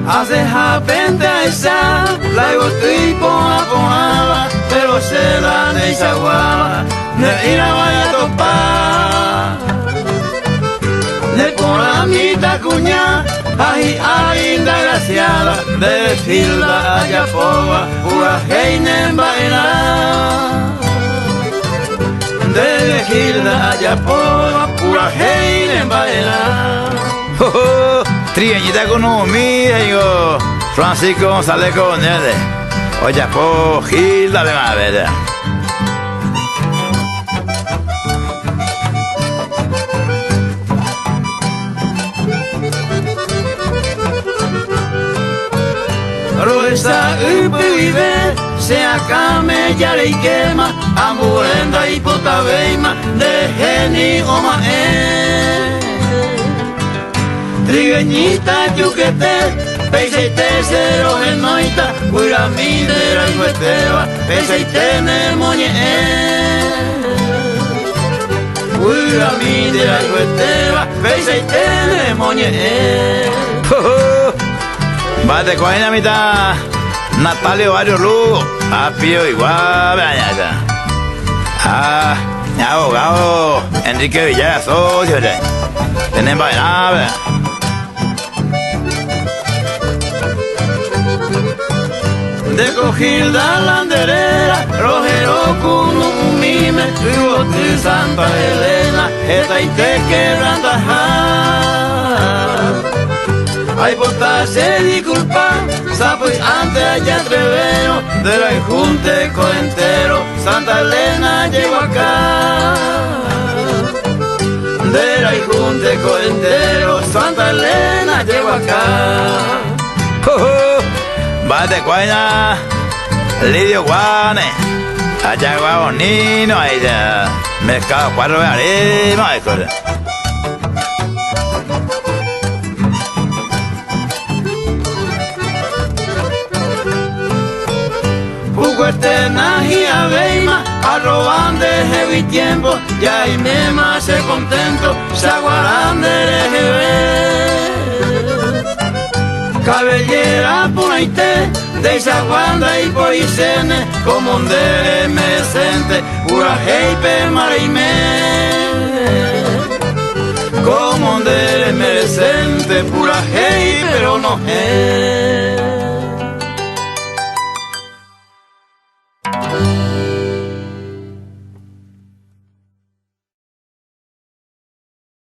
hace repente esa, la estoy ponaba, pero se la desaguaba, ne ira vaya a topar. Ne con la mitad cuña, ay, linda graciada, de Hilda allá poba, pura heine en vaina. De Hilda allá poba, pura heine en vaina. Trigueñita con un amigo, Francisco González Coronel. Oye, po, Hilda de Mavera. Rosa vive, se acame ya le quema, amburenda y potabeima, de geni o mae. Trigueñita yuquete, peseite cero genoita, cuira midera y hueteba, peseite ne moñe. Cuira midera y hueteba, peseite ne moñe. Bate con la mitad, Natalio Barrio Lugo, Apio igual, abogado Enrique Villegas, socio, tienen vaina. De Cogilda Landerera, Rogero con un mime, de Santa Elena, esta y te quebranta. Ay, portarse disculpa, sapo y antes allá Trevero, de la Junte Coentero, Santa Elena llegó acá. De la Junte Coentero, Santa Elena llegó acá. Bate cuaina, Lidio Guane, allá Guagonino, ahí ya, Mercado Cuadro de Arima, hay cosas. Pucuertena y aveima, arroban de heavy tiempo, ya y mema se contento, se aguardan de rejeve. Cabellera punaite, de Zaguanda y Poisene, como un dere mesente, pura heipe marime. Como un dere mesente, pura hei, pero no es.